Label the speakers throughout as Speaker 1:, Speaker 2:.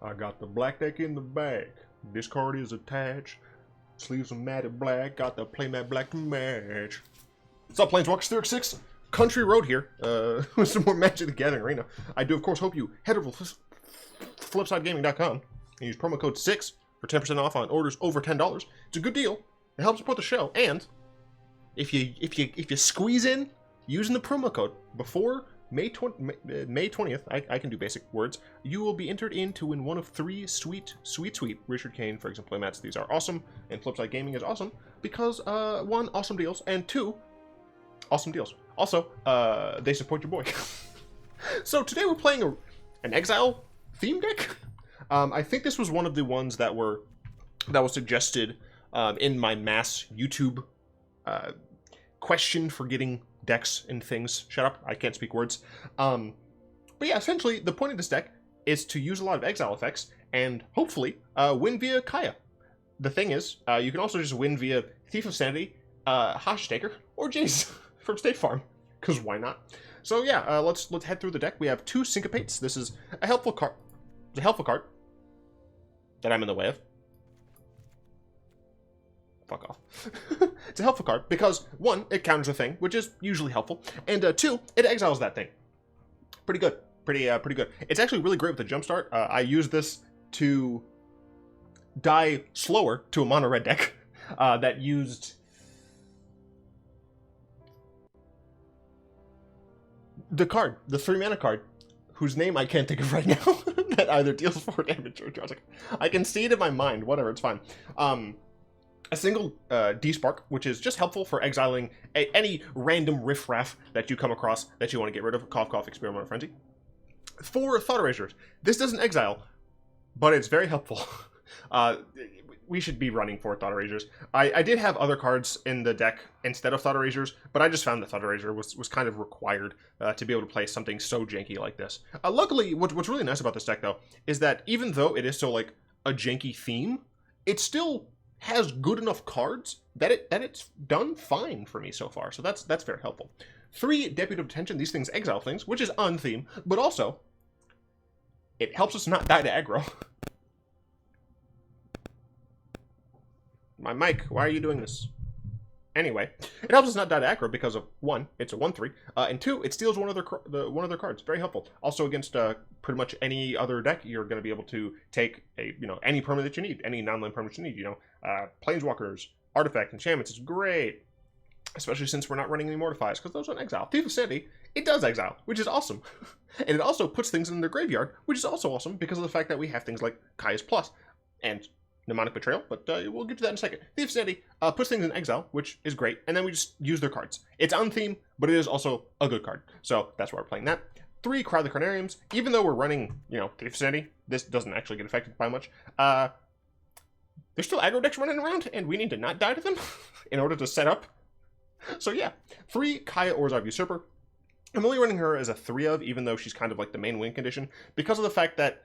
Speaker 1: I got the black deck in the bag. This card is attached. Sleeves are matted black. Got the playmat black to match. What's up, Planeswalkers 3x6? Country Road here. With some more Magic the Gathering Arena. I do, of course, hope you head over to flipsidegaming.com and use promo code 6 for 10% off on orders over $10. It's a good deal. It helps support the show. And if you squeeze in using the promo code before May 20th, I can do basic words, you will be entered in to win one of 3 sweet Richard Kane, for example, playmats. These are awesome, and Flipside Gaming is awesome because 1, awesome deals, and 2, awesome deals. Also, they support your boy. So today we're playing an Exile theme deck. I think this was one of the ones that was suggested in my mass YouTube question for getting decks and things. Shut up, I can't speak words. But yeah, essentially the point of this deck is to use a lot of exile effects and hopefully win via Kaya. The thing is, you can also just win via Thief of Sanity, Hostage Taker, or Jace from State Farm, because why not? So yeah, let's head through the deck. We have 2 Syncopates. This is a helpful card. It's a helpful card that I'm in the way of. Fuck off. It's a helpful card because 1, it counters a thing, which is usually helpful, and 2, it exiles that thing. Pretty good. Pretty good. It's actually really great with the jumpstart. I use this to die slower to a mono red deck that used the 3 mana card, whose name I can't think of right now, that either deals 4 damage or draws. I can see it in my mind. Whatever, it's fine. A single Despark, which is just helpful for exiling any random riffraff that you come across that you want to get rid of. Cough, cough, Experimental Frenzy. 4 Thought Erasures. This doesn't exile, but it's very helpful. We should be running 4 Thought Erasures. I did have other cards in the deck instead of Thought Erasures, but I just found that Thought Erasure was kind of required to be able to play something so janky like this. Luckily, what's really nice about this deck, though, is that even though it is so like a janky theme, it still has good enough cards that it's done fine for me so far. So that's very helpful. 3 Deputy of Detention. These things exile things, which is on theme, but also it helps us not die to aggro. My mic, why are you doing this? Anyway, it helps us not die to aggro because of 1, it's a 1/3, and 2, it steals one of their cards. Very helpful. Also against pretty much any other deck, you're going to be able to take any permanent that you need, any non-land permanent you need. Planeswalkers, artifact, enchantments is great, especially since we're not running any Mortifies because those don't exile. Thief of Sanity, it does exile, which is awesome, and it also puts things in their graveyard, which is also awesome because of the fact that we have things like Kaya's Plus and Mnemonic Betrayal, but we'll get to that in a second. Thief of Sanity puts things in exile, which is great, and then we just use their cards. It's on theme, but it is also a good card, so that's why we're playing that. 3 Cry the Carnariums. Even though we're running, Thief of Sanity, this doesn't actually get affected by much. There's still aggro decks running around, and we need to not die to them in order to set up. So yeah, 3 Kaya Orzhov Usurper. I'm only running her as a 3 of, even though she's kind of like the main win condition, because of the fact that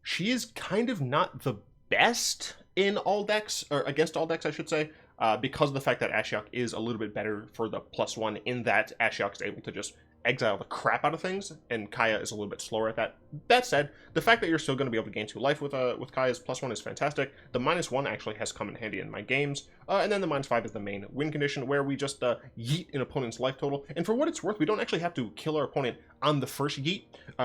Speaker 1: she is kind of not the best in all decks, or against all decks, I should say, because of the fact that Ashiok is a little bit better for the +1 in that Ashiok is able to just exile the crap out of things, and Kaya is a little bit slower at that. That said, the fact that you're still going to be able to gain 2 life with Kaya's +1 is fantastic. The -1 actually has come in handy in my games, and then the -5 is the main win condition, where we just yeet an opponent's life total, and for what it's worth, we don't actually have to kill our opponent on the first yeet.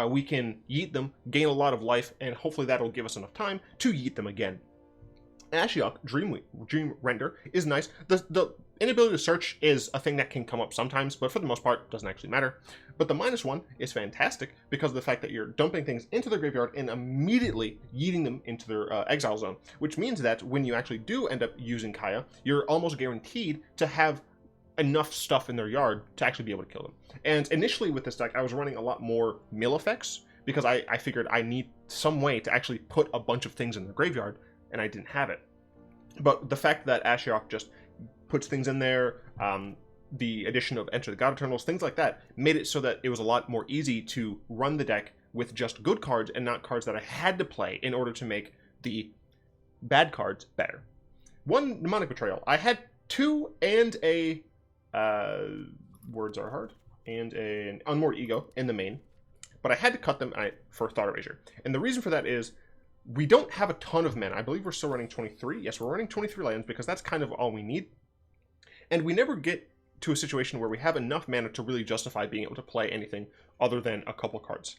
Speaker 1: We can yeet them, gain a lot of life, and hopefully that'll give us enough time to yeet them again. Ashiok, Dream Render, is nice. The inability to search is a thing that can come up sometimes, but for the most part, doesn't actually matter. But the -1 is fantastic because of the fact that you're dumping things into their graveyard and immediately yeeting them into their exile zone, which means that when you actually do end up using Kaya, you're almost guaranteed to have enough stuff in their yard to actually be able to kill them. And initially with this deck, I was running a lot more mill effects because I figured I need some way to actually put a bunch of things in the graveyard, and I didn't have it. But the fact that Ashiok just puts things in there, the addition of Enter the God Eternals, things like that, made it so that it was a lot more easy to run the deck with just good cards and not cards that I had to play in order to make the bad cards better. 1 Mnemonic Betrayal. I had 2 and a words are hard and an Unmoored Ego in the main, but I had to cut them for Thought Erasure. And the reason for that is We don't have a ton of mana. I believe we're still running 23. Yes, we're running 23 lands because that's kind of all we need. And we never get to a situation where we have enough mana to really justify being able to play anything other than a couple cards.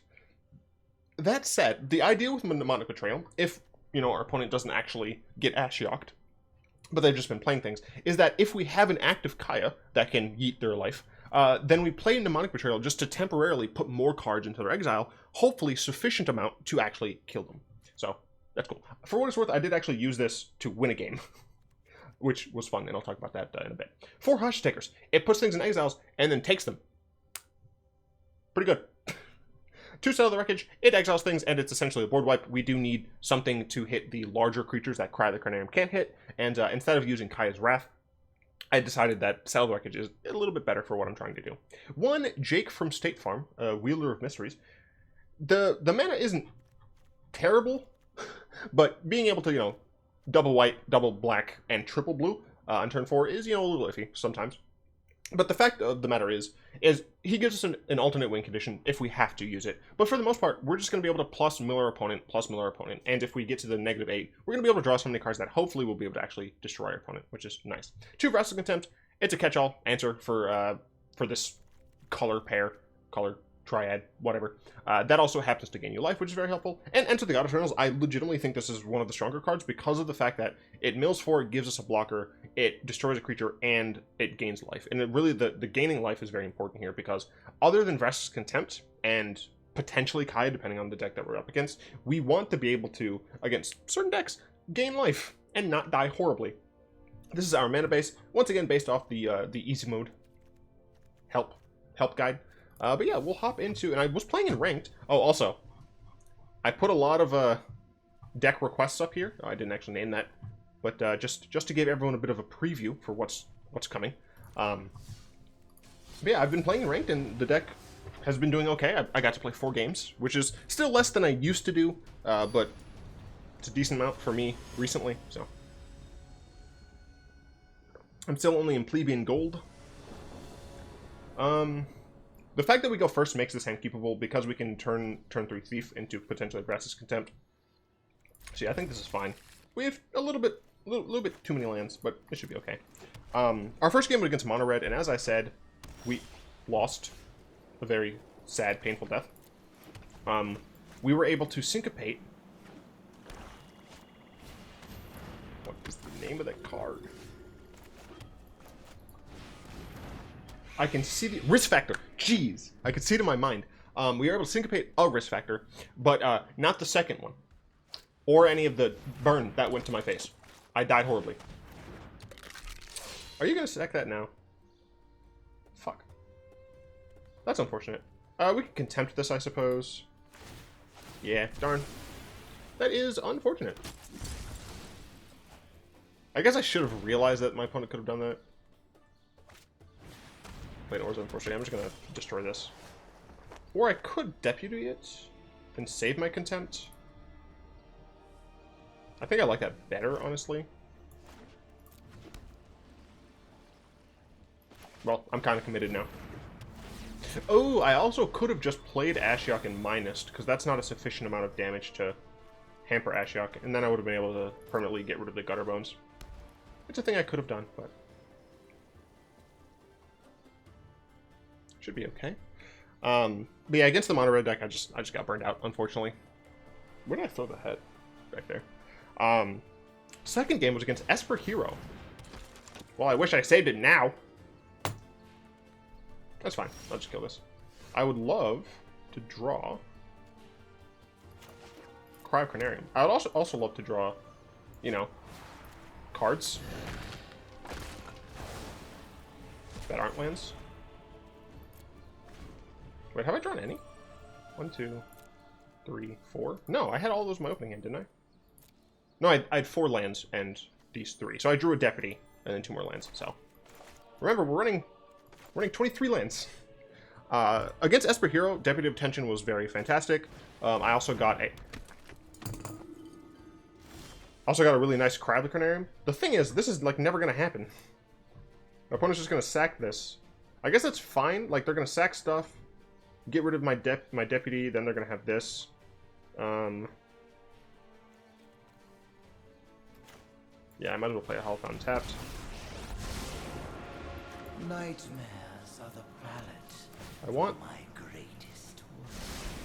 Speaker 1: That said, the idea with Mnemonic Betrayal, if, you know, our opponent doesn't actually get Ashioked, but they've just been playing things, is that if we have an active Kaya that can yeet their life, then we play Mnemonic Betrayal just to temporarily put more cards into their exile, hopefully sufficient amount to actually kill them. So, that's cool. For what it's worth, I did actually use this to win a game, which was fun, and I'll talk about that in a bit. 4 Hush Takers. It puts things in exiles and then takes them. Pretty good. 2 Settle the Wreckage. It exiles things, and it's essentially a board wipe. We do need something to hit the larger creatures that the Carnarium can't hit, and instead of using Kaya's Wrath, I decided that Settle the Wreckage is a little bit better for what I'm trying to do. 1 Jake from State Farm, Wielder of Mysteries. The mana isn't terrible, but being able to, you know, double white, double black, and triple blue on turn 4 is, you know, a little iffy sometimes. But the fact of the matter is he gives us an alternate win condition if we have to use it. But for the most part, we're just going to be able to plus mill our opponent, and if we get to the -8, we're going to be able to draw so many cards that hopefully we'll be able to actually destroy our opponent, which is nice. 2 Vraska Contempt. It's a catch-all answer for this color pair, color triad, whatever. That also happens to gain you life, which is very helpful. And Enter the Auto-Eternals, I legitimately think this is one of the stronger cards because of the fact that it mills 4, it gives us a blocker, it destroys a creature, and it gains life. And it really, the gaining life is very important here because other than Vraska's Contempt and potentially Kaya, depending on the deck that we're up against, we want to be able to, against certain decks, gain life and not die horribly. This is our mana base, once again based off the easy mode help guide. But yeah, we'll hop into, and I was playing in ranked. Oh, also, I put a lot of deck requests up here. I didn't actually name that, but just to give everyone a bit of a preview for what's coming. But yeah, I've been playing in ranked, and the deck has been doing okay. I got to play 4 games, which is still less than I used to do, but it's a decent amount for me recently. So I'm still only in plebeian gold. The fact that we go first makes this hand keepable because we can turn 3 Thief into potentially Vraska's Contempt. So yeah, I think this is fine. We have a little bit too many lands, but it should be okay. Our first game was against Mono Red, and as I said, we lost a very sad, painful death. We were able to Syncopate. What is the name of that card? I can see the risk factor. Jeez, I could see it in my mind. We were able to syncopate a risk factor, but not the second one, or any of the burn that went to my face. I died horribly. Are you gonna sack that now? Fuck. That's unfortunate. We can contempt this, I suppose. Yeah, darn. That is unfortunate. I guess I should have realized that my opponent could have done that. Wait, or unfortunately, I'm just gonna destroy this. Or I could Deputy it and save my Contempt. I think I like that better, honestly. Well, I'm kind of committed now. Oh, I also could have just played Ashiok and Minused, because that's not a sufficient amount of damage to hamper Ashiok, and then I would have been able to permanently get rid of the Gutter Bones. It's a thing I could have done, but should be okay. But yeah, against the Mono Red deck, I just got burned out, unfortunately. Where did I throw the head? Back there. Second game was against Esper Hero. Well, I wish I saved it now. That's fine. I'll just kill this. I would love to draw Cry of Carnarium. I would also love to draw, you know, cards that aren't lands. Wait, have I drawn any? 1, 2, 3, 4. No, I had all those in my opening hand, didn't I? No, I had 4 lands and these 3. So I drew a Deputy and then 2 more lands. So remember, we're running 23 lands. Against Esper Hero, Deputy of Detention was very fantastic. I also got a really nice Cry of the Carnarium. The thing is, this is like never gonna happen. My opponent's just gonna sack this. I guess that's fine. Like, they're gonna sack stuff, get rid of my deputy, then they're gonna have this. Yeah, I might as well play a Hallowed Fountain tapped.
Speaker 2: Nightmares are the palette.
Speaker 1: I want
Speaker 2: My greatest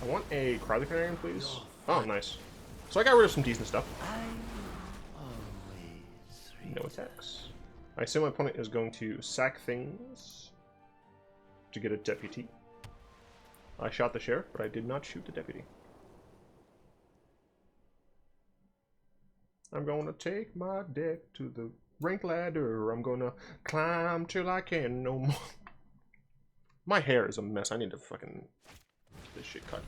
Speaker 1: I want a Cry the Carnarium, please. Oh, nice. So I got rid of some decent stuff. No attacks. I assume my opponent is going to sack things to get a deputy. I shot the sheriff, but I did not shoot the deputy. I'm gonna take my deck to the rank ladder. I'm gonna climb till I can no more. My hair is a mess. I need to fucking get this shit cut.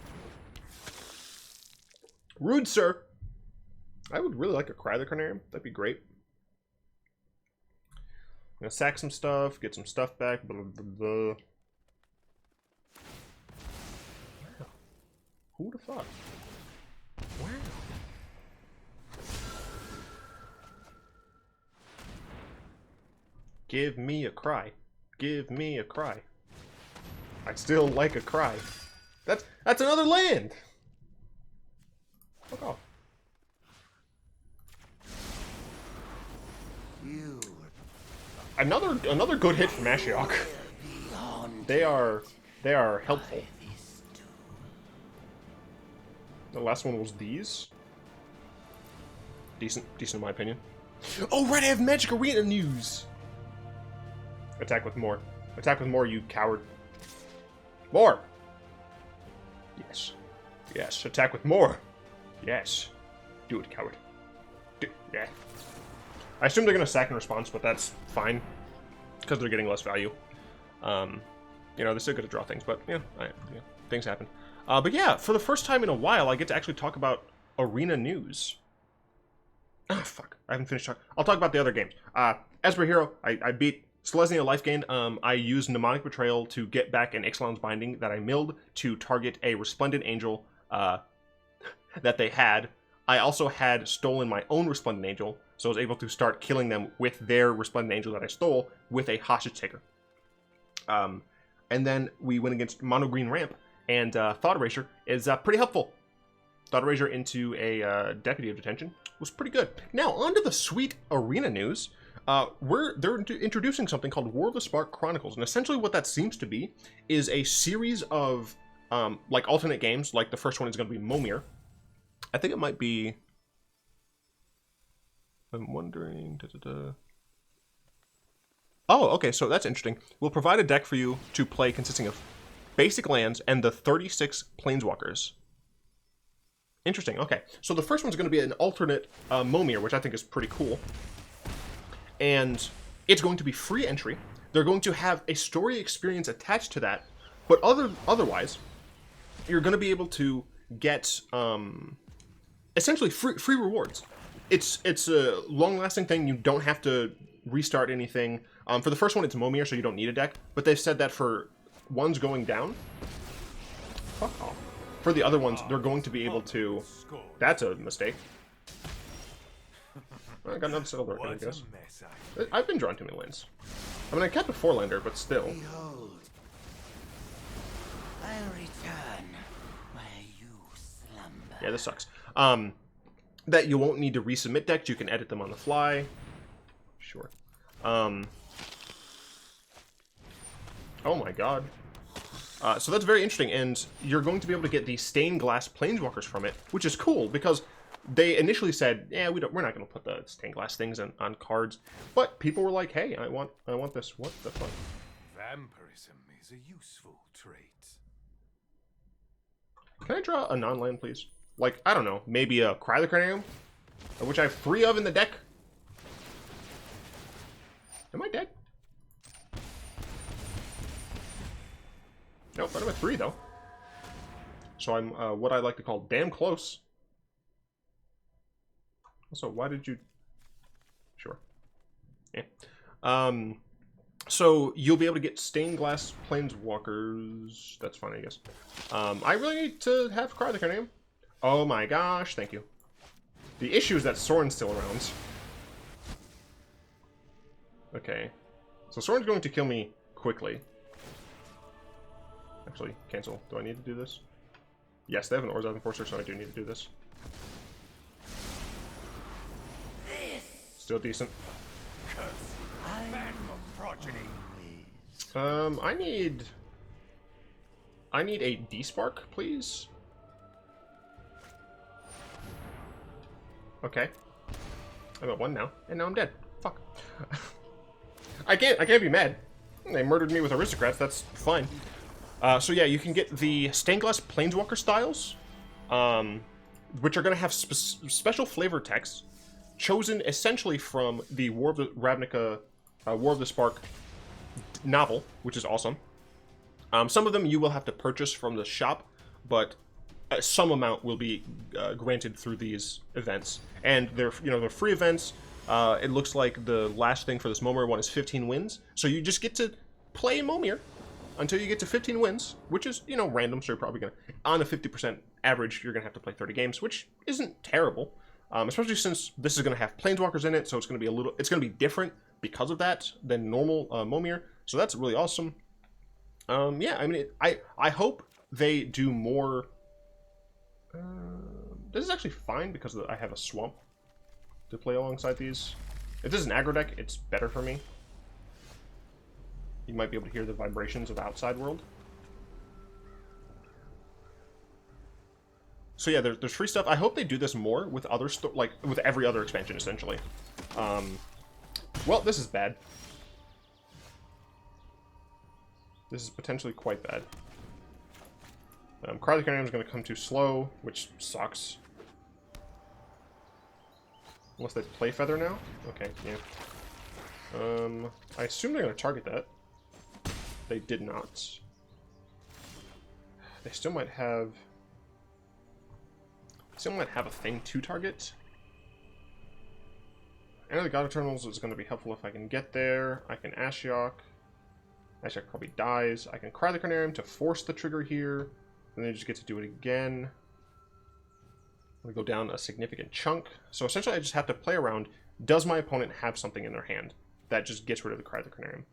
Speaker 1: Rude, sir. I would really like a Cry the Carnarium. That'd be great. I'm gonna sack some stuff, get some stuff back, blah, blah, blah. Wow. Who'd have thought? Wow. Give me a cry. Give me a cry. I still like a cry. That's another land. Fuck off. Another good hit from Ashiok. They are helpful. The last one was these. Decent in my opinion. Oh right, I have Magic Arena news. Attack with more. Attack with more, you coward. More. Yes. Yes. Attack with more. Yes. Do it, coward. Yeah. I assume they're going to sack in response, but that's fine. Because they're getting less value. You know, they're still going to draw things, but, things happen. But yeah, for the first time in a while, I get to actually talk about Arena news. Ah, fuck. I haven't finished talking. I'll talk about the other games. Esper Hero, I beat Selesnya Life Gain. I used Mnemonic Betrayal to get back an Ixalan's Binding that I milled to target a Resplendent Angel that they had. I also had stolen my own Resplendent Angel, so I was able to start killing them with their Resplendent Angel that I stole with a Hostage Taker. And then we went against Mono Green Ramp, and Thought Erasure is pretty helpful. Thought Erasure into a Deputy of Detention was pretty good. Now, on to the sweet Arena news. They're introducing something called War of the Despark Chronicles, and essentially what that seems to be is a series of like alternate games. Like the first one is going to be Momir. I think it might be. I'm wondering. Oh, okay. So that's interesting. We'll provide a deck for you to play consisting of basic lands and the 36 planeswalkers. Interesting. Okay. So the first one's going to be an alternate Momir, which I think is pretty cool. And it's going to be free entry. They're going to have a story experience attached to that, but otherwise, you're going to be able to get essentially free rewards. It's a long-lasting thing. You don't have to restart anything. For the first one, it's Momir, so you don't need a deck. But they've said that for ones going down, fuck off. For the other ones, they're going to be able to. That's a mistake. I got another Settle the Wreckage, I guess. I've been drawn too many lands. I mean, I kept a 4-lander, but still.
Speaker 2: Behold, I'll return where you slumber.
Speaker 1: Yeah, this sucks. That you won't need to resubmit decks. You can edit them on the fly. Sure. Oh my god. So that's very interesting, and you're going to be able to get the stained glass planeswalkers from it, which is cool because they initially said, yeah, we're not going to put the stained glass things on cards, but people were like, hey, I want this. What the fuck?
Speaker 3: Vampirism is a useful trait.
Speaker 1: Can I draw a non-land, please? Like, I don't know, maybe a Cry the Carnarium, which I have 3 of in the deck. Am I dead? Nope, I'm at 3 though. So I'm what I like to call damn close. Also, why did you? Sure. Yeah. So you'll be able to get stained glass planeswalkers. That's fine, I guess. I really need to have Cry the Carnarium. Oh my gosh, thank you. The issue is that Sorin's still around. Okay. So Sorin's going to kill me quickly. Actually, cancel. Do I need to do this? Yes, they have an Orzhov Enforcer, so I do need to do this. Still decent.
Speaker 3: Back of progeny.
Speaker 1: I need a Despark, please. Okay. I'm at 1 now, and now I'm dead. Fuck. I can't be mad. They murdered me with aristocrats. That's fine. So yeah, you can get the stained glass planeswalker styles, which are going to have special flavor text chosen essentially from the War of the Ravnica, War of the Spark novel, which is awesome. Some of them you will have to purchase from the shop, but some amount will be granted through these events, and they're free events. It looks like the last thing for this Momir one is 15 wins, so you just get to play Momir until you get to 15 wins, which is random. So you're probably gonna, on a 50% average, you're gonna have to play 30 games, which isn't terrible, especially since this is gonna have planeswalkers in it, so it's gonna be different because of that than normal Momir. So that's really awesome. Yeah, I mean, I hope they do more. This is actually fine because I have a swamp to play alongside these. If this is an aggro deck, it's better for me. You might be able to hear the vibrations of the outside world. So yeah, there's free stuff. I hope they do this more with other like with every other expansion, essentially. Well, this is bad. This is potentially quite bad. Carnarium is going to come too slow, which sucks. Unless they play Feather now? Okay, yeah. I assume they're going to target that. They did not. They still might have... a thing to target. And the God Eternals is going to be helpful if I can get there. I can Ashiok. Ashiok probably dies. I can cry the Carnarium to force the trigger here. And then I just get to do it again. I'm going to go down a significant chunk. So essentially I just have to play around. Does my opponent have something in their hand that just gets rid of the Cry the Carnarium?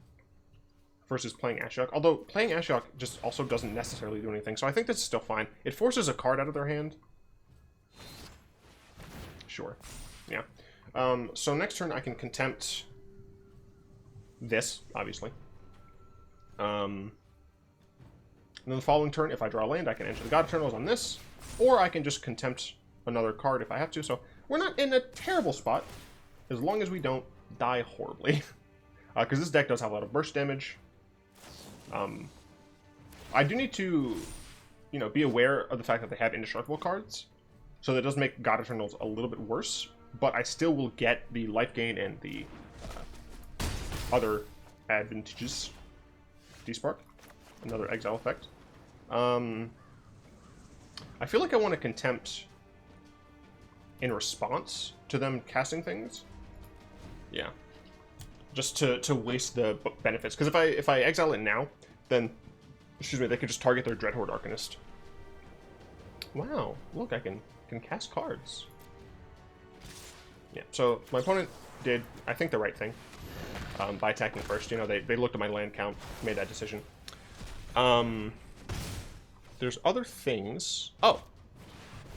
Speaker 1: Versus playing Ashiok. Although playing Ashiok just also doesn't necessarily do anything. So I think this is still fine. It forces a card out of their hand. Sure. Yeah. So next turn I can Contempt this, obviously. And then the following turn, if I draw land, I can enter the God Eternals on this, or I can just Contempt another card if I have to. So we're not in a terrible spot, as long as we don't die horribly. Because this deck does have a lot of burst damage. I do need to, be aware of the fact that they have indestructible cards, so that does make God Eternals a little bit worse, but I still will get the life gain and the other advantages. Despark, another exile effect. I feel like I want to Contempt in response to them casting things. Yeah. Just to waste the benefits. Because if I exile it now, then, they could just target their Dreadhorde Arcanist. Wow, look, I can cast cards. Yeah, so my opponent did, I think, the right thing by attacking first. They looked at my land count, made that decision. There's other things. Oh,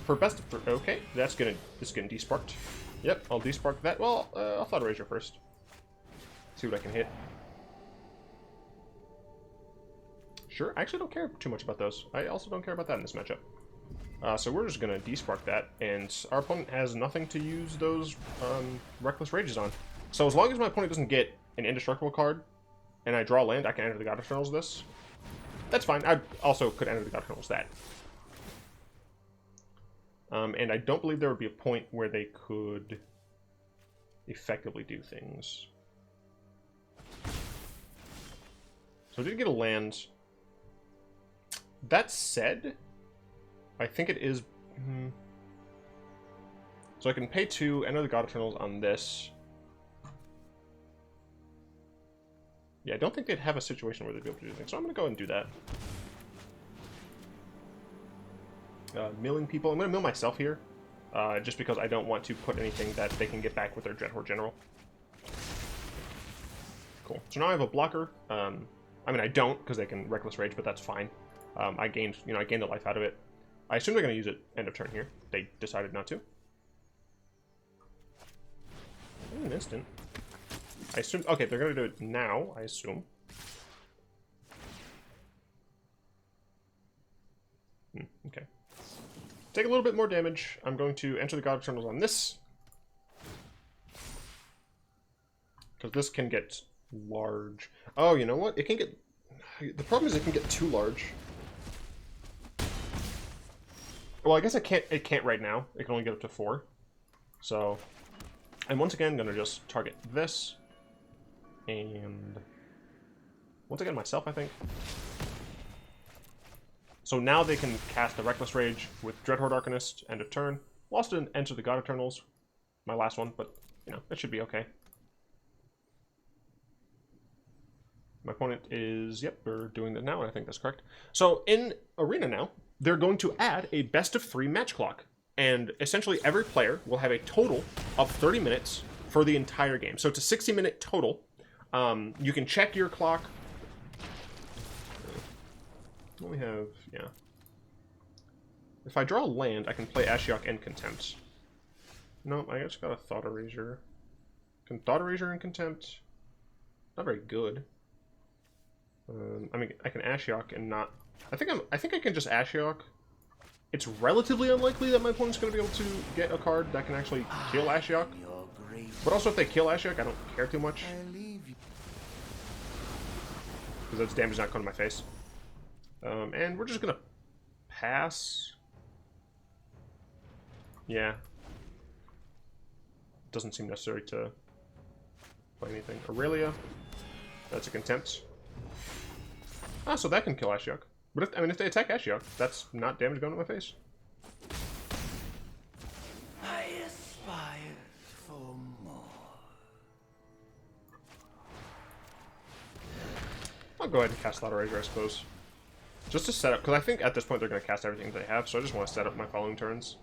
Speaker 1: okay, this is getting desparked. Yep, I'll despark that. Well, I'll Thought Erasure first. See what I can hit. Sure, I actually don't care too much about those. I also don't care about that in this matchup. So we're just gonna despark that, and our opponent has nothing to use those Reckless Rages on. So as long as my opponent doesn't get an indestructible card, and I draw land, I can enter the God Eternals this. That's fine. I also could enter the God Eternals that. And I don't believe there would be a point where they could effectively do things. So I did get a land. That said, I think it is... So I can pay 2, enter the God Eternals on this. Yeah, I don't think they'd have a situation where they'd be able to do things, so I'm going to go ahead and do that. Milling people. I'm going to mill myself here, just because I don't want to put anything that they can get back with their Dreadhorde General. Cool. So now I have a blocker. I mean, I don't, because they can Reckless Rage, but that's fine. I gained a life out of it. I assume they're going to use it end of turn here. They decided not to. In an instant. I assume... Okay, they're going to do it now, I assume. Okay. Take a little bit more damage. I'm going to enter the God Eternals on this. Because this can get large. Oh, you know what? It can get... The problem is it can get too large. Well, I guess it can't right now. It can only get up to 4. So... And once again, I'm going to just target this. And... Once again, myself, I think. So now they can cast the Reckless Rage with Dreadhorde Arcanist, end of turn. Lost an enter the God Eternals. My last one, but, you know, it should be okay. My opponent is, yep, we're doing that now, and I think that's correct. So in Arena now, they're going to add a best of 3 match clock. And essentially every player will have a total of 30 minutes for the entire game. So it's a 60-minute total. You can check your clock. What we have, yeah. If I draw a land, I can play Ashiok and Contempt. No, I just got a Thought Erasure. Can Thought Erasure and Contempt? Not very good. I mean, I can Ashiok and not... I think I can just Ashiok. It's relatively unlikely that my opponent's going to be able to get a card that can actually kill Ashiok. But also, if they kill Ashiok, I don't care too much. Because that's damage not going to my face. And we're just going to pass. Yeah. Doesn't seem necessary to play anything. Aurelia. That's a Contempt. Ah, so that can kill Ashiok. But if they attack Ashiok, that's not damage going to my face.
Speaker 2: I aspire for more.
Speaker 1: I'll go ahead and cast Thought Erasure, I suppose. Just to set up, because I think at this point they're going to cast everything they have, so I just want to set up my following turns.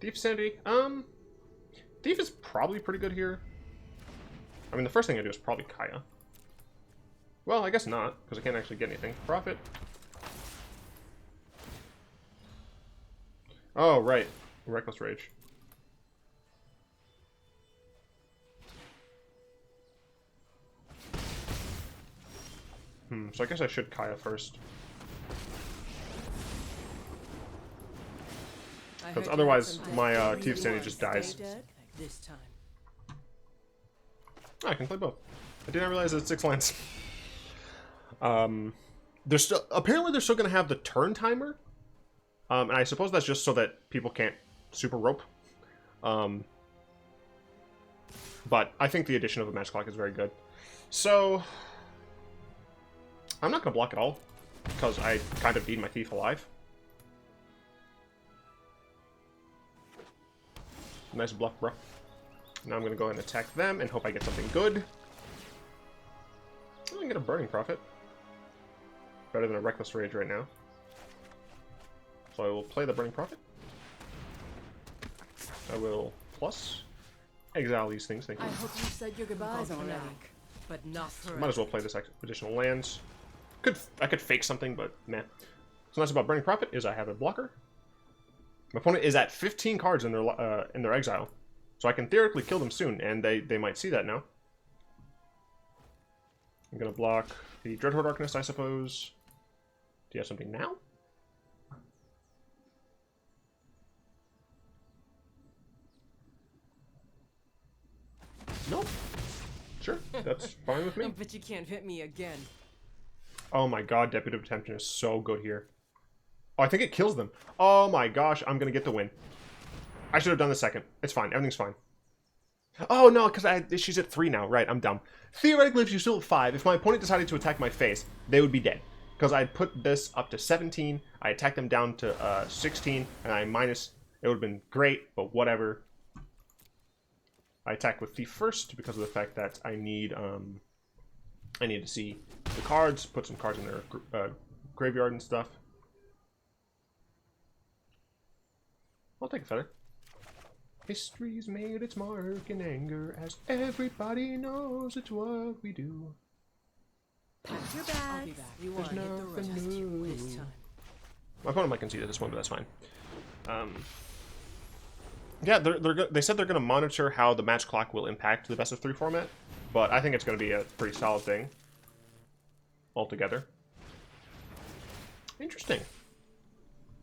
Speaker 1: Thief of Sanity. Thief is probably pretty good here. I mean, the first thing I do is probably Kaya. Well, I guess not, because I can't actually get anything. Profit. Oh, right. Reckless Rage. So I guess I should Kaya first. Because otherwise, my Thief of Sanity just dies. Oh, I can play both. I did not realize it's 6 lands. They're still apparently they're still gonna have the turn timer, and I suppose that's just so that people can't super rope. But I think the addition of a match clock is very good. So I'm not gonna block at all because I kind of need my thief alive. Nice bluff, bro. Now I'm gonna go ahead and attack them and hope I get something good. I can get a Burning Prophet. Better than a Reckless Rage right now. So I will play the Burning Prophet. I will plus exile these things, thank you.
Speaker 4: I hope you said your goodbyes already, but not for.
Speaker 1: Might as well play this additional lands. I could fake something, but meh. So nice about Burning Prophet is I have a blocker. My opponent is at 15 cards in their exile, so I can theoretically kill them soon, and they might see that now. I'm gonna block the Dreadhorde Arcanist, I suppose. Do you have something now? Nope. Sure, that's fine with me.
Speaker 4: But you can't hit me again.
Speaker 1: Oh my god, Deputy of Detention is so good here. Oh, I think it kills them. Oh my gosh, I'm gonna get the win. I should have done the second. It's fine, everything's fine. Oh no, because she's at 3 now. Right, I'm dumb. Theoretically, if she's still at 5, if my opponent decided to attack my face, they would be dead. Because I put this up to 17, I attacked them down to 16, and I minus... It would have been great, but whatever. I attack with Thief first because of the fact that I need to see the cards, put some cards in their graveyard and stuff. I'll take a Feather. History's made its mark in anger, as everybody knows it's what we do.
Speaker 4: Pack your bags. I'll be back. You want to hit the road this time.
Speaker 1: My opponent might concede at this point, but that's fine. Yeah, they said they're going to monitor how the match clock will impact the best of 3 format, but I think it's going to be a pretty solid thing altogether. Interesting.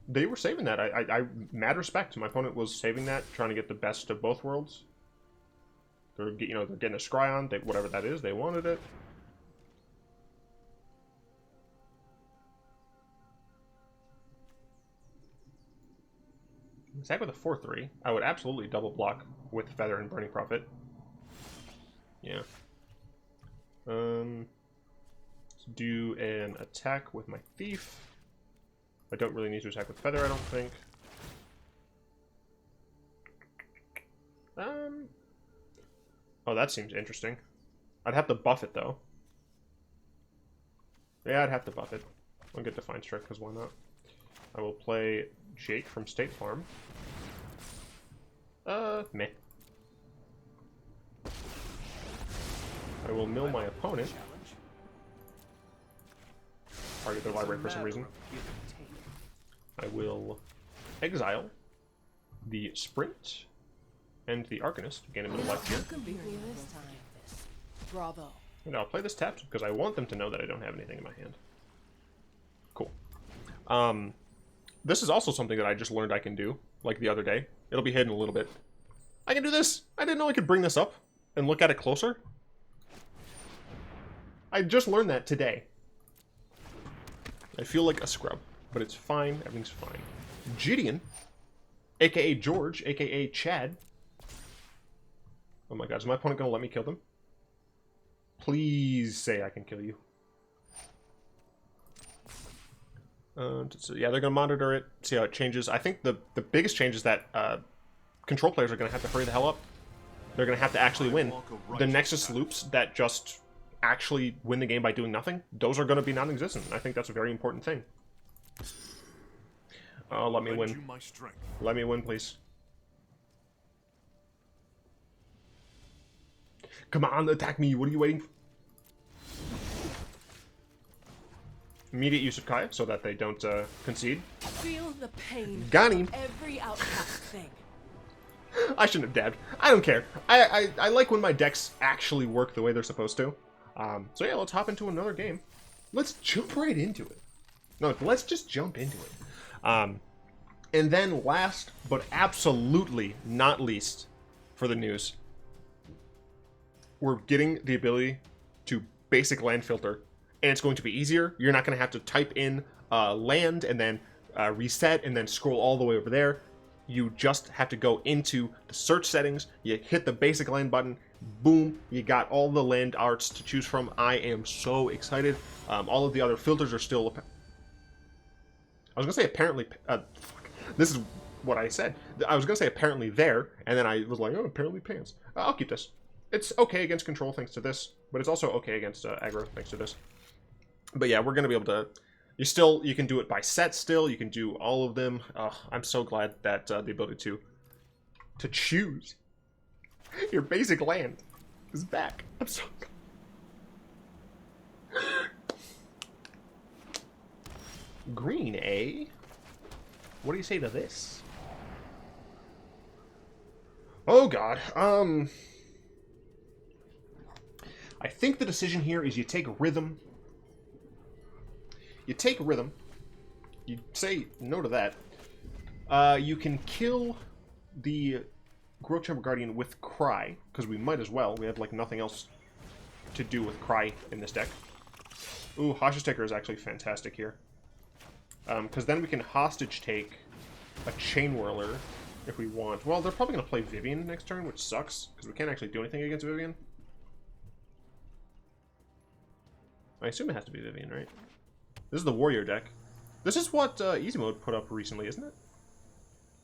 Speaker 1: They were saving that. I mad respect. My opponent was saving that, trying to get the best of both worlds. They're, you know, they're getting a scry on, whatever that is. They wanted it. Attack with a 4/3. I would absolutely double block with Feather and Burning Prophet. Yeah. Let's do an attack with my Thief. I don't really need to attack with Feather, I don't think. Oh, that seems interesting. I'd have to buff it, though. Yeah, I'd have to buff it. I'll get Defiant Strike, because why not? I will play Jake from State Farm. Meh. I will mill my opponent. Target their library for some reason. I will exile the Sprint and the Arcanist. Gain a bit of life here.
Speaker 4: Bravo.
Speaker 1: And I'll play this tapped because I want them to know that I don't have anything in my hand. Cool. This is also something that I just learned I can do, like the other day. It'll be hidden a little bit. I can do this! I didn't know I could bring this up and look at it closer. I just learned that today. I feel like a scrub, but it's fine. Everything's fine. Gideon, aka George, aka Chad. Oh my god, is my opponent going to let me kill them? Please say I can kill you. So yeah, they're going to monitor it, see how it changes. I think the biggest change is that control players are going to have to hurry the hell up. They're going to have to actually win. The Nexus loops that just actually win the game by doing nothing, those are going to be non-existent. I think that's a very important thing. Oh, let me win. Let me win, please. Come on, attack me. What are you waiting for? Immediate use of Kaya so that they don't concede.
Speaker 4: Feel the pain.
Speaker 1: Got him.
Speaker 4: Every outcast thing.
Speaker 1: I shouldn't have dabbed. I don't care. I like when my decks actually work the way they're supposed to. So yeah, let's hop into another game. Let's jump right into it. No, let's just jump into it. And then last, but absolutely not least for the news, we're getting the ability to basic land filter, and it's going to be easier. You're not going to have to type in land and then reset and then scroll all the way over there. You just have to go into the search settings, you hit the basic land button, boom, you got all the land arts to choose from. I am so excited. All of the other filters are still... I was going to say apparently... this is what I said. I was going to say apparently there, and then I was like, oh, apparently pants. I'll keep this. It's okay against control thanks to this, but it's also okay against aggro thanks to this. But yeah, we're going to be able to... You can do it by set still. You can do all of them. I'm so glad that the ability to choose your basic land is back. I'm so green, eh? What do you say to this? Oh god. I think the decision here is you take Rhythm. You take Rhythm. You say no to that. You can kill the Growth Chamber Guardian with Cry, because we might as well. We have like nothing else to do with Cry in this deck. Ooh, Hostage Taker is actually fantastic here. Because then we can Hostage take a Chain Whirler if we want. Well, they're probably going to play Vivian next turn, which sucks, because we can't actually do anything against Vivian. I assume it has to be Vivian, right? This is the Warrior deck. This is what Easy Mode put up recently, isn't it?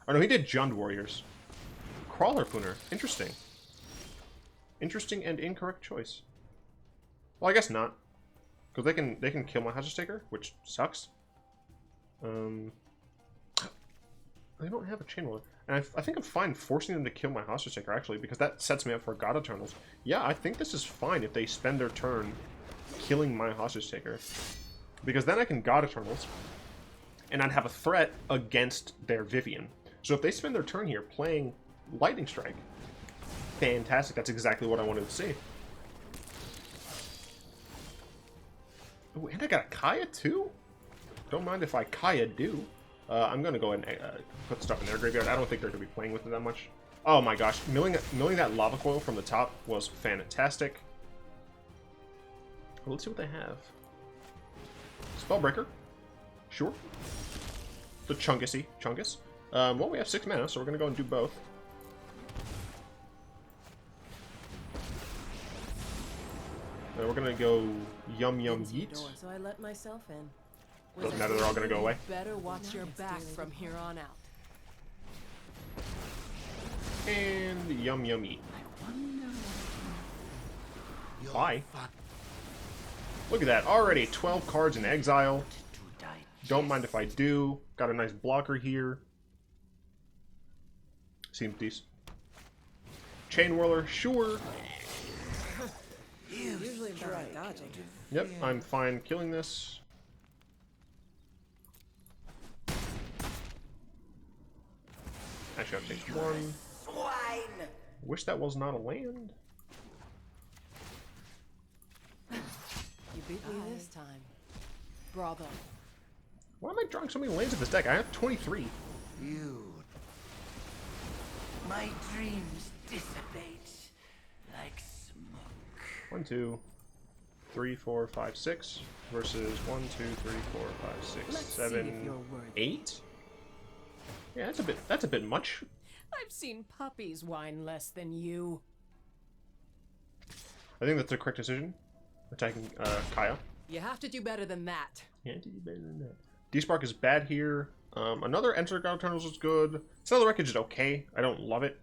Speaker 1: Oh no, he did Jund Warriors. Crawler Pooner. Interesting. Interesting and incorrect choice. Well, I guess not. Because they can kill my Hostage Taker, which sucks. They don't have a Chain Whirler. And I think I'm fine forcing them to kill my Hostage Taker, actually, because that sets me up for God Eternals. Yeah, I think this is fine if they spend their turn killing my Hostage Taker. Because then I can God Eternals, and I'd have a threat against their Vivian. So if they spend their turn here playing Lightning Strike. Fantastic. That's exactly what I wanted to see. Oh, and I got a Kaya too? Don't mind if I Kaya do. I'm going to go ahead and put stuff in their graveyard. I don't think they're going to be playing with it that much. Oh my gosh. Milling that lava coil from the top was fantastic. Well, let's see what they have. Spellbreaker. Sure. The Chungus. Well, we have 6 mana, so we're going to go and do both. And we're going to go Yum Yeet.
Speaker 4: So I let myself in.
Speaker 1: Doesn't matter, they're all going to go away.
Speaker 4: Better watch your back from here on out.
Speaker 1: And Yum Yeet. Bye. Look at that, already 12 cards in exile. Don't mind if I do. Got a nice blocker here. Seems decent. Chain Whirler, sure.
Speaker 4: Usually I'm better at dodging.
Speaker 1: Yep, I'm fine killing this. Actually, I'll take 1. Wish that was not a land.
Speaker 4: You beat me this time. Bravo.
Speaker 1: Why am I drawing so many lands in this deck? I have 23.
Speaker 2: My dreams dissipate like smoke.
Speaker 1: 1, 2, 3, 4, 5, 6 versus 1, 2, 3, 4, 5, 6,
Speaker 4: Let's
Speaker 1: 7,
Speaker 4: see if you're worthy.
Speaker 1: 8. Yeah, that's a bit much.
Speaker 4: I've seen puppies whine less than you.
Speaker 1: I think that's the correct decision. Attacking Kaya.
Speaker 4: You have to do better than that.
Speaker 1: Yeah, do better than that. Despark is bad here. Another Enter God Eternals is good. Settle the Wreckage is okay. I don't love it.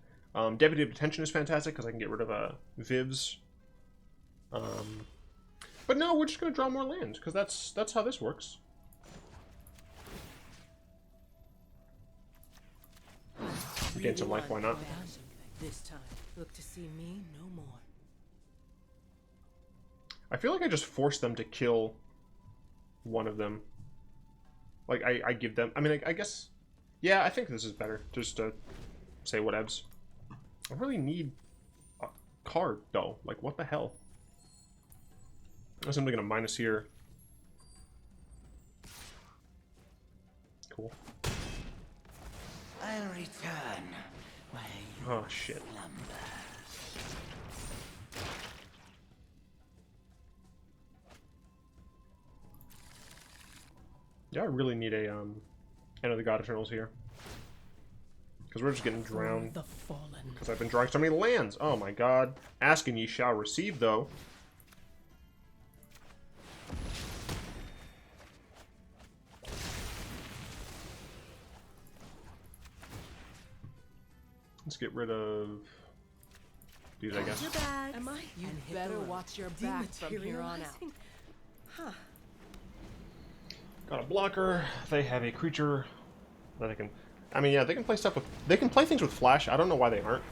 Speaker 1: Deputy of Detention is fantastic because I can get rid of Vivs. But no, we're just gonna draw more lands because that's how this works. Gain some life, why not?
Speaker 4: This time, look to see me no more.
Speaker 1: I feel like I just forced them to kill one of them. Like, I give them... I mean, I guess... Yeah, I think this is better. Just to say whatevs. I really need a card, though. Like, what the hell? I'm simply going to minus here. Cool.
Speaker 2: I'll return while you
Speaker 1: Oh, shit.
Speaker 2: slumber.
Speaker 1: Yeah, I really need a, End of the God Eternals here. Because we're just getting drowned.
Speaker 4: The fallen.
Speaker 1: Because I've been drawing so many lands. Oh my god. Ask and ye shall receive, though. Let's get rid of these, I guess.
Speaker 4: Am I? You better watch your back from here on out. Huh.
Speaker 1: Got a blocker. They have a creature that they can... I mean, yeah, they can play stuff with... They can play things with Flash. I don't know why they aren't.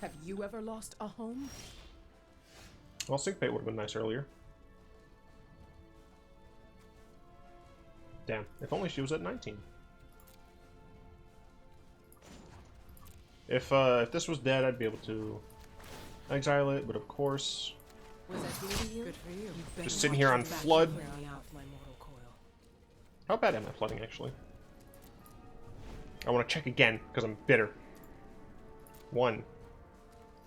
Speaker 4: Have you ever lost a home?
Speaker 1: Well, Syncopate would have been nice earlier. Damn. If only she was at 19. If this was dead, I'd be able to exile it, but of course...
Speaker 4: Was that good to you? Good for you.
Speaker 1: Just sitting here on Flood.
Speaker 4: My mortal coil.
Speaker 1: How bad am I flooding, actually? I want to check again, because I'm bitter. 1,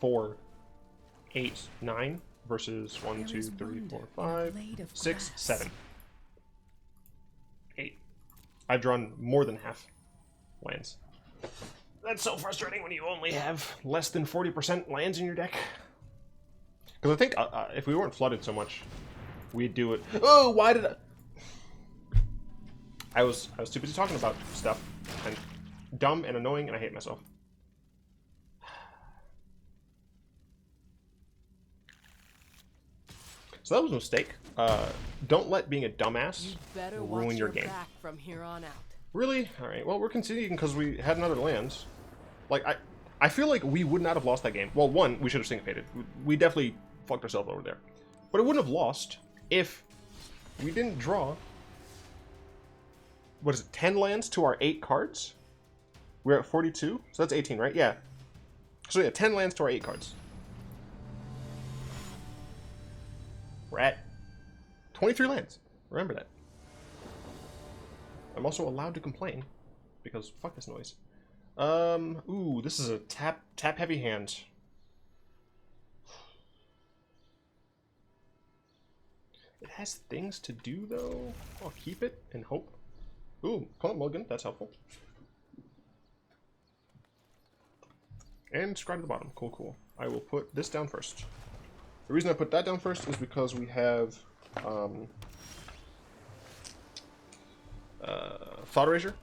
Speaker 1: 4, 8, 9, versus 1, 2, 3, 4, 5, 6, 7. 8. I've drawn more than half lands. That's so frustrating when you only have less than 40% lands in your deck. Because I think if we weren't flooded so much, we'd do it. Oh, why did I was too busy talking about stuff, and dumb and annoying, and I hate myself. So that was a mistake. Don't let being a dumbass ruin your game.
Speaker 4: Back from here on out.
Speaker 1: Really? Alright, well, we're conceding because we had another lands. Like, I feel like we would not have lost that game. Well, one, we should have syncopated. We definitely fucked ourselves over there. But it wouldn't have lost if we didn't draw what is it, 10 lands to our 8 cards? We're at 42, so that's 18, right? Yeah. So yeah, 10 lands to our 8 cards. We're at 23 lands. Remember that. I'm also allowed to complain, because fuck this noise. Ooh, this is a tap heavy hand. It has things to do though. I'll keep it and hope. Ooh, Colin Mulligan, that's helpful. And scry to the bottom. Cool, cool. I will put this down first. The reason I put that down first is because we have Thought Erasure.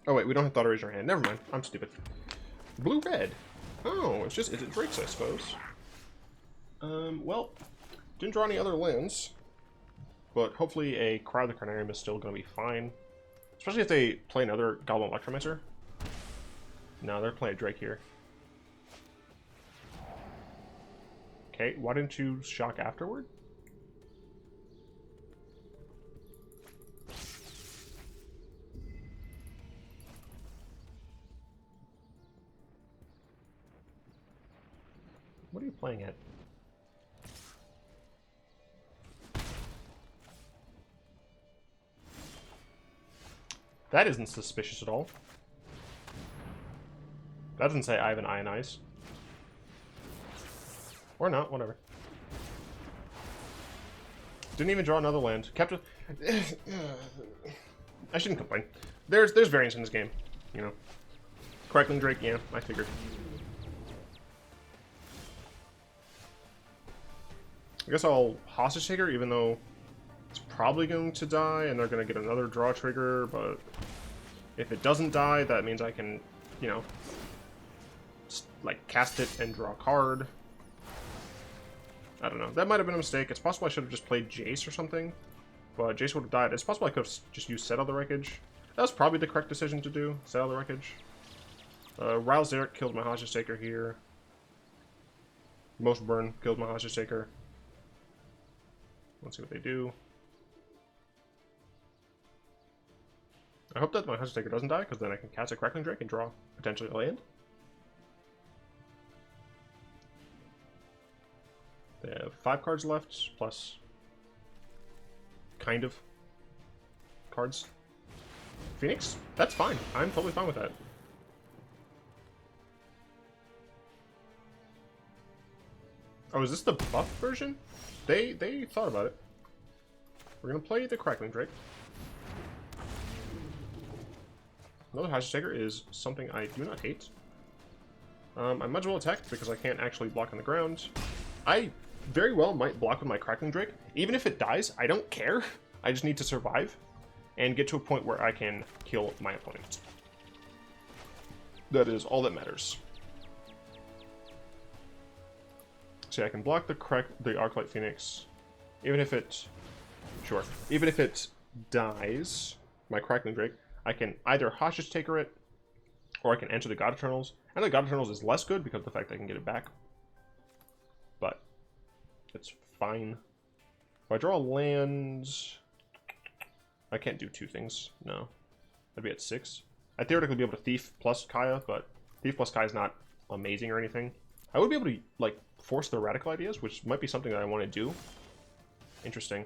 Speaker 1: Oh wait, we don't have Thought Erasure in hand. Never mind. I'm stupid. Blue-red. Oh, it's it Drake's, I suppose. Well, didn't draw any other lands, but hopefully a Cry of the Carnarium is still going to be fine. Especially if they play another Goblin Electromancer. No, they're playing Drake here. Okay, why didn't you shock afterward? What are you playing at? That isn't suspicious at all. That doesn't say I have an Ionize. Or not, whatever. Didn't even draw another land. Kept it. I shouldn't complain. There's variance in this game, you know. Crackling Drake, yeah, I figured. I guess I'll Hostage Taker, even though it's probably going to die, and they're going to get another draw trigger, but if it doesn't die, that means I can, you know, like, cast it and draw a card. I don't know. That might have been a mistake. It's possible I should have just played Jace or something, but Jace would have died. It's possible I could have just used Settle the Wreckage. That was probably the correct decision to do, Settle the Wreckage. Ryle Zarek killed my Hostage Taker here. Most Burn killed my Hostage Taker. Let's see what they do. I hope that my Hostage Taker doesn't die, because then I can cast a Crackling Drake and draw potentially a land. They have 5 cards left, plus kind of cards. Phoenix? That's fine. I'm totally fine with that. Oh, is this the buff version? They thought about it. We're gonna play the Crackling Drake. Another Hostage Taker is something I do not hate. I might as well attack because I can't actually block on the ground. I very well might block with my Crackling Drake. Even if it dies, I don't care. I just need to survive and get to a point where I can kill my opponent. That is all that matters. See, I can block the Arclight Phoenix, even if it, even if it dies, my Crackling Drake, I can either Hostage Taker it, or I can enter the God Eternals. And the God Eternals is less good because of the fact that I can get it back. But it's fine. If I draw a land, I can't do 2 things. No, I'd be at 6. I'd theoretically be able to Thief plus Kaya, but Thief plus Kaya is not amazing or anything. I would be able to, like, force their Radical Ideas, which might be something that I want to do. Interesting.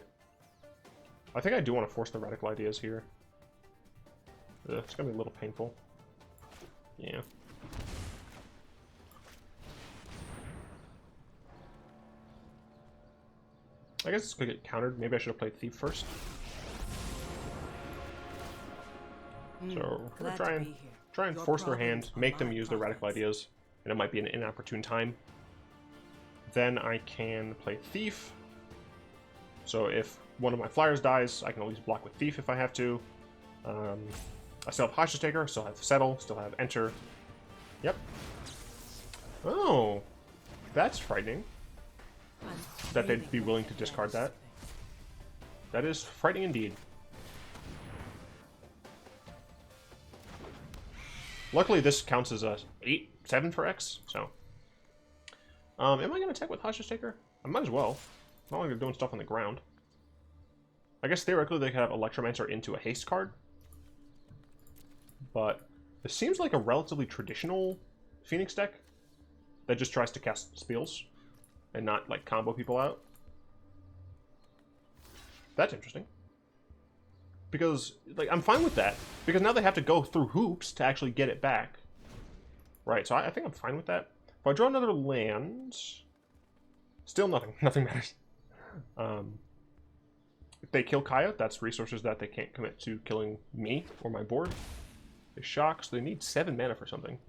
Speaker 1: I think I do want to force the Radical Ideas here. It's going to be a little painful. Yeah. I guess this could get countered. Maybe I should have played Thief first. So we're gonna try and force their hand, make them use their Radical Ideas, and it might be an inopportune time. Then I can play Thief. So if one of my flyers dies, I can at least block with Thief if I have to. I still have Hostage Taker, still have Settle, still have Enter. Yep. Oh, that's frightening. That they'd be willing to discard that. That is frightening indeed. Luckily, this counts as a 7 for X, so. Am I going to attack with Hostage Taker? I might as well. I'm not like they're doing stuff on the ground. I guess theoretically they could have Electromancer into a haste card. But this seems like a relatively traditional Phoenix deck that just tries to cast spells and not like combo people out. That's interesting. Because like I'm fine with that. Because now they have to go through hoops to actually get it back. Right, so I think I'm fine with that. If I draw another land, still nothing. Nothing matters. If they kill Kaya, that's resources that they can't commit to killing me or my board. They shock, so they need 7 mana for something.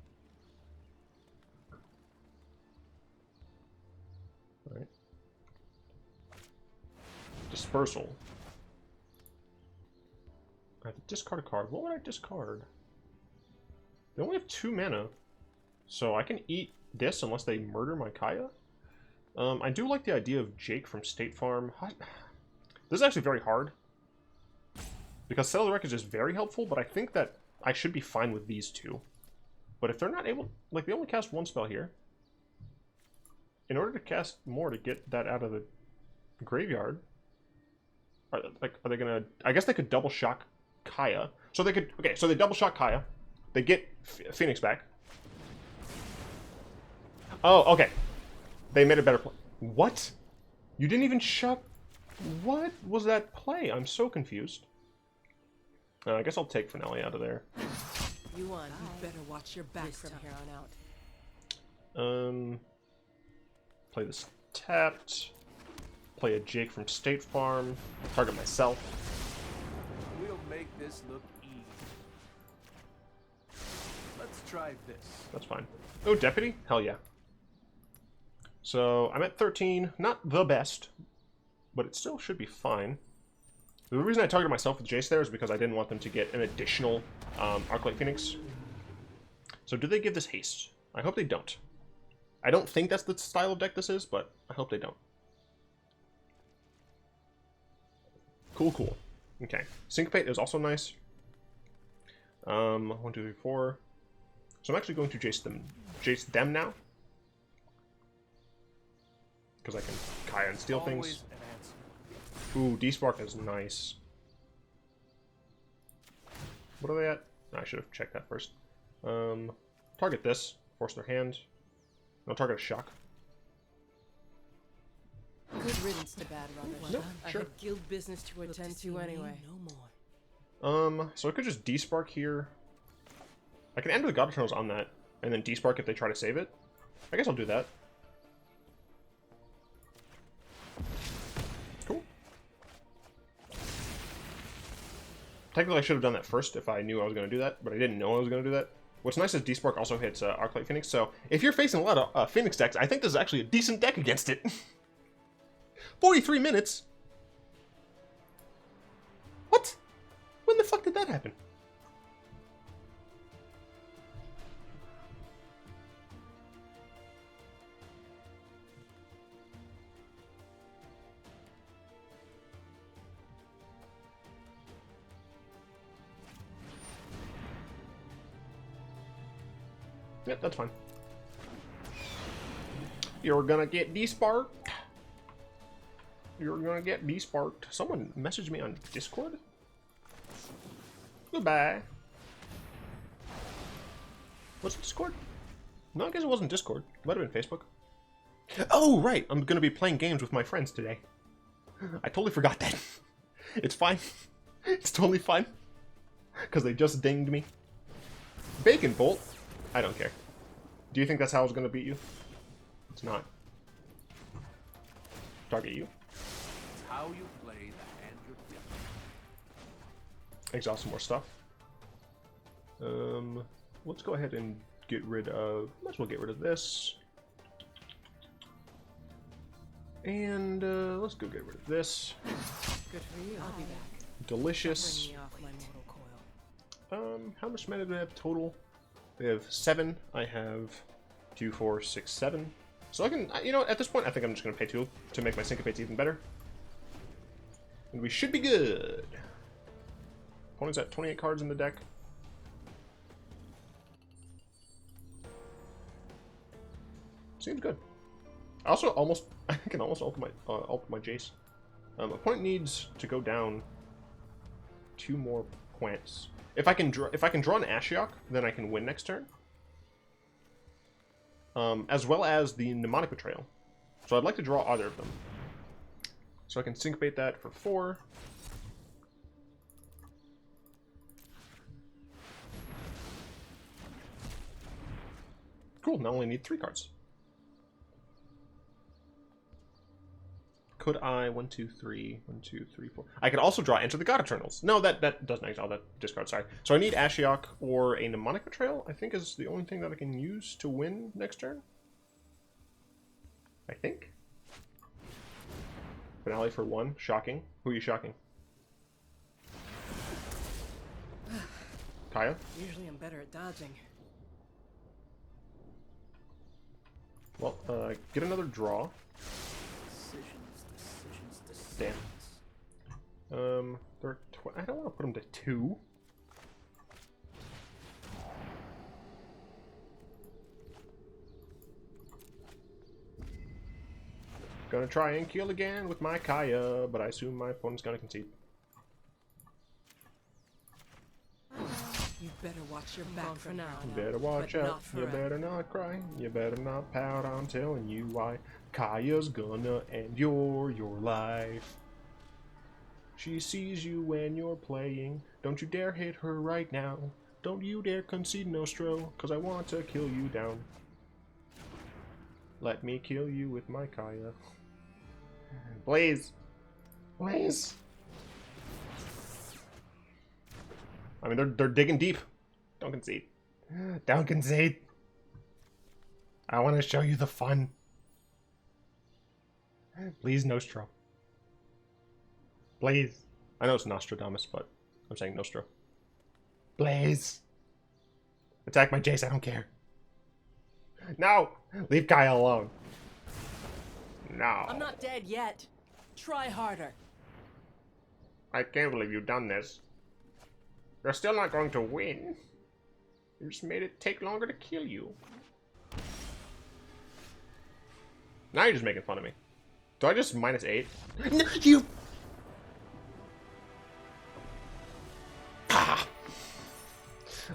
Speaker 1: Alright. Dispersal. I have to discard a card. What would I discard? They only have 2 mana. So I can eat this unless they murder my Kaya. I do like the idea of Jake from State Farm. This is actually very hard. Because Settle the Wreckage is very helpful, but I think that I should be fine with these two. But if they're not able... Like, they only cast 1 spell here. In order to cast more to get that out of the graveyard... Are they gonna... I guess they could double shock Kaya. So they could... Okay, so they double shock Kaya. They get Phoenix back. Oh, okay. They made a better play. What? You didn't even shock... What was that play? I'm so confused. I guess I'll take Finale out of there.
Speaker 4: You better watch your back from here on out.
Speaker 1: Play this tapped. Play a Jake from State Farm. Target myself.
Speaker 3: We'll make this look easy. Let's try this.
Speaker 1: That's fine. Oh, Deputy? Hell yeah. So, I'm at 13. Not the best, but it still should be fine. The reason I targeted myself with Jace there is because I didn't want them to get an additional Arclight Phoenix. So do they give this haste? I hope they don't. I don't think that's the style of deck this is, but I hope they don't. Cool, cool. Okay. Syncopate is also nice. 1, 2, 3, 4. So I'm actually going to Jace them now. Because I can Kaya and steal things. Ooh, Despark is nice. What are they at? I should have checked that first. Target this. Force their hand. No, target a shock.
Speaker 4: Good riddance to bad rubbish.
Speaker 1: Nope,
Speaker 4: I
Speaker 1: sure.
Speaker 4: had guild business to attend to anyway. No more.
Speaker 1: So I could just Despark here. I can enter the God Eternals on that, and then Despark if they try to save it. I guess I'll do that. Cool. Technically, I should have done that first if I knew I was going to do that, but I didn't know I was going to do that. What's nice is Despark also hits Arclight Phoenix, so if you're facing a lot of Phoenix decks, I think this is actually a decent deck against it. 43 minutes? What? When the fuck did that happen? Yep, that's fine. You're gonna get desparked. You're gonna get desparked. Someone messaged me on Discord? Goodbye. Was it Discord? No, I guess it wasn't Discord. It might have been Facebook. Oh, right! I'm gonna be playing games with my friends today. I totally forgot that. It's fine. It's totally fine. Because they just dinged me. Bacon Bolt. I don't care. Do you think that's how I was going to beat you? It's not. Target you.
Speaker 3: It's how you play the hand you're dealt.
Speaker 1: Exhaust some more stuff. Let's go ahead and get rid of... Might as well get rid of this. And let's go get rid of this.
Speaker 4: Good for you. I'll be back.
Speaker 1: Delicious.
Speaker 4: Bring me off my mortal coil.
Speaker 1: How much mana do they have total? They have 7. I have 2, 4, 6, 7. So I can, you know, at this point, I think I'm just going to pay 2 to make my Syncopates even better. And we should be good. Opponent's at 28 cards in the deck. Seems good. I also almost, I can almost ult my Jace. Opponent needs to go down 2 more points. If I can draw an Ashiok, then I can win next turn. As well as the Mnemonic Betrayal. So I'd like to draw either of them. So I can syncopate that for 4. Cool, now I only need 3 cards. Could I 1, 2, 3, 1, 2, 3, 4? I could also draw Enter the God Eternals. No, that doesn't exile, that discard, sorry. So I need Ashiok or a Mnemonic Betrayal, I think is the only thing that I can use to win next turn. I think. Finale for 1, shocking. Who are you shocking? Kaya?
Speaker 4: Usually I'm better at dodging.
Speaker 1: Well, get another draw. Damn. I don't want to put them to 2. Gonna try and kill again with my Kaya, but I assume my opponent's gonna concede.
Speaker 4: You better watch your back for now.
Speaker 1: You better watch out. You better not cry. You better not pout. I'm telling you why. Kaya's gonna end your life. She sees you when you're playing. Don't you dare hit her right now. Don't you dare concede Nostro, cause I want to kill you down. Let me kill you with my Kaya. Please. Please. I mean, they're digging deep. Don't concede. Don't concede. I want to show you the fun. Please, Nostro. Please. I know it's Nostradamus, but I'm saying Nostro. Please. Attack my Jace, I don't care. No! Leave Kaya alone. No.
Speaker 4: I'm not dead yet. Try harder.
Speaker 1: I can't believe you've done this. You're still not going to win. You just made it take longer to kill you. Now you're just making fun of me. Do I just -8? No, you... Ah.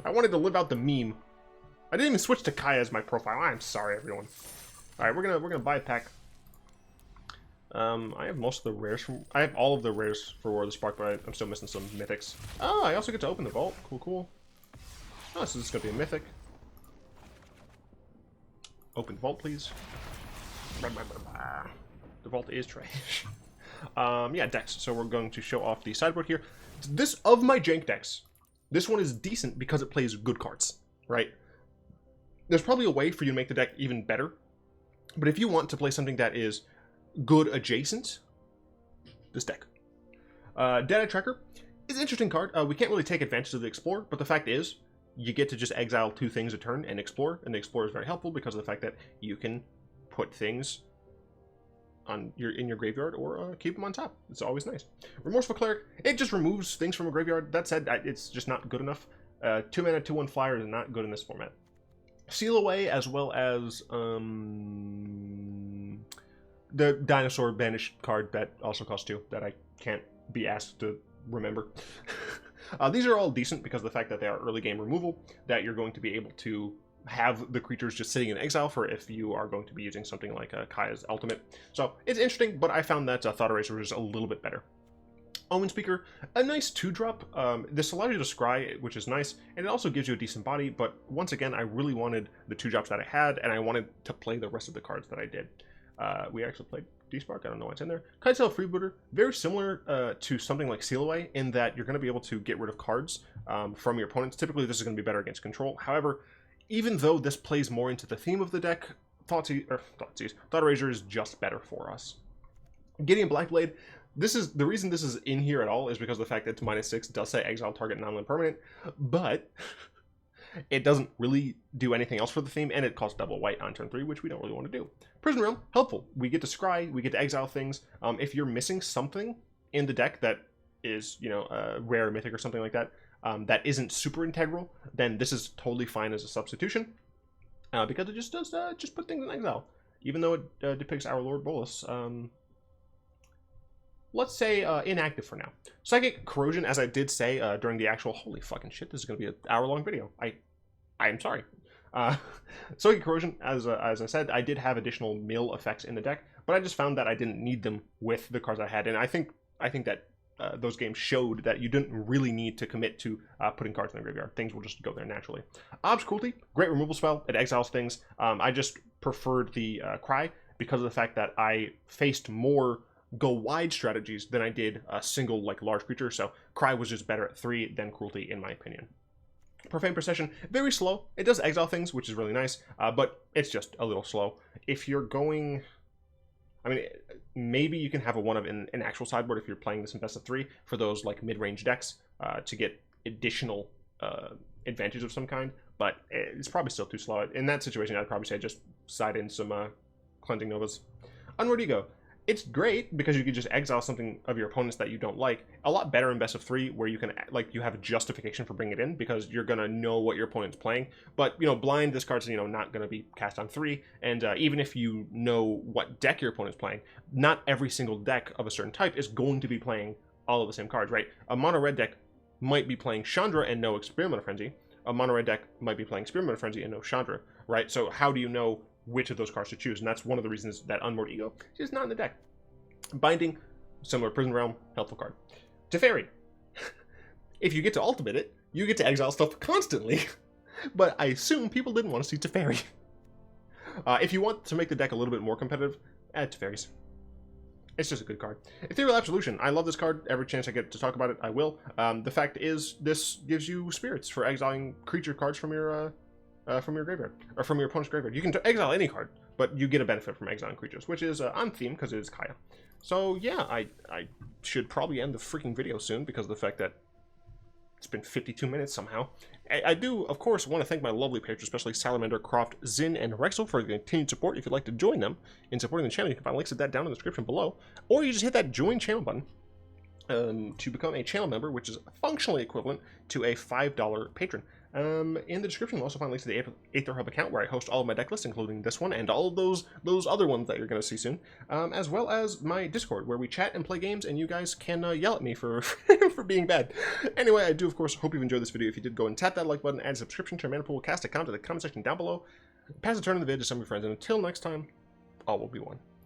Speaker 1: I wanted to live out the meme. I didn't even switch to Kaya as my profile. I'm sorry, everyone. Alright, we're gonna buy a pack. I have most of the rares from... I have all of the rares for War of the Spark, but I'm still missing some mythics. Oh, I also get to open the vault. Cool, cool. Oh, so this is gonna be a mythic. Open the vault, please. The vault is trash. Yeah, decks. So we're going to show off the sideboard here. This, of my jank decks, this one is decent because it plays good cards, right? There's probably a way for you to make the deck even better. But if you want to play something that is good adjacent, this deck. Data Tracker is an interesting card. We can't really take advantage of the Explore, but the fact is, you get to just exile 2 things a turn and explore, and the Explore is very helpful because of the fact that you can put things on in your graveyard or keep them on top. It's always nice. Remorseful Cleric, it just removes things from a graveyard. That said, it's just not good enough. 2 mana, 2/1 flyer is not good in this format. Seal Away, as well as the Dinosaur Banished card that also costs 2, that I can't be asked to remember. These are all decent because of the fact that they are early game removal, that you're going to be able to have the creatures just sitting in exile for if you are going to be using something like Kaya's Ultimate. So it's interesting, but I found that Thought Erasure was a little bit better. Omen Speaker, a nice 2-drop. This allows you to scry, which is nice, and it also gives you a decent body, but once again, I really wanted the 2-drops that I had, and I wanted to play the rest of the cards that I did. We actually played Despark, I don't know what's in there. Kitesail Freebooter, very similar to something like Seal Away, in that you're going to be able to get rid of cards from your opponents. Typically, this is going to be better against control. However, even though this plays more into the theme of the deck, Thought Erasure is just better for us. Gideon Blackblade, this is the reason this is in here at all is because of the fact that it's -6 does say exile target non-land permanent, but it doesn't really do anything else for the theme, and it costs double white on turn 3, which we don't really want to do. Prison Realm, helpful. We get to scry, we get to exile things. If you're missing something in the deck that is, you know, rare mythic or something like that, that isn't super integral, then this is totally fine as a substitution, because it just does just put things in exile. Even though it depicts our Lord Bolas, let's say inactive for now. Psychic Corrosion, as I did say during the actual, holy fucking shit, this is going to be an hour-long video. I am sorry. Psychic Corrosion, as I said, I did have additional mill effects in the deck, but I just found that I didn't need them with the cards I had, and I think that those games showed that you didn't really need to commit to putting cards in the graveyard. Things will just go there naturally. Ob's Cruelty, great removal spell. It exiles things. I just preferred the Cry because of the fact that I faced more go wide strategies than I did a single like large creature, so Cry was just better at 3 than Cruelty in my opinion. Profane Procession, very slow. It does exile things, which is really nice, but it's just a little slow. If you're going... I mean, maybe you can have a one-of in an actual sideboard if you're playing this in best of 3 for those like mid-range decks to get additional advantage of some kind, but it's probably still too slow. In that situation, I'd probably say just side in some Cleansing Novas. Unward Ego. It's great because you can just exile something of your opponents that you don't like. A lot better in best of 3 where you can, like, you have a justification for bringing it in because you're going to know what your opponent's playing. But, you know, blind, this card's, you know, not going to be cast on 3. And even if you know what deck your opponent's playing, not every single deck of a certain type is going to be playing all of the same cards, right? A mono red deck might be playing Chandra and no Experiment Frenzy. A mono red deck might be playing Experiment Frenzy and no Chandra, right? So how do you know which of those cards to choose? And that's one of the reasons that Unmoored Ego is just not in the deck. Binding, similar Prison Realm, helpful card. Teferi. If you get to ultimate it, you get to exile stuff constantly. But I assume people didn't want to see Teferi. If you want to make the deck a little bit more competitive, add Teferis. It's just a good card. Ethereal Absolution. I love this card. Every chance I get to talk about it, I will. The fact is, this gives you spirits for exiling creature cards from your graveyard, or from your opponent's graveyard. You can exile any card, but you get a benefit from exiling creatures, which is on theme because it is Kaya. So yeah, I should probably end the freaking video soon because of the fact that it's been 52 minutes somehow. I do, of course, want to thank my lovely patrons, especially Salamander, Croft, Zin, and Rexel for their continued support. If you'd like to join them in supporting the channel, you can find links to that down in the description below, or you just hit that join channel button to become a channel member, which is functionally equivalent to a $5 patron. In the description, you'll also find links to the Aether Hub account where I host all of my deck lists, including this one and all of those other ones that you're going to see soon, as well as my Discord where we chat and play games, and you guys can yell at me for for being bad. Anyway, I do, of course, hope you've enjoyed this video. If you did, go and tap that like button, add a subscription to our Mana Pool Cast account in the comment section down below, pass a turn in the video to some of your friends, and until next time, all will be one.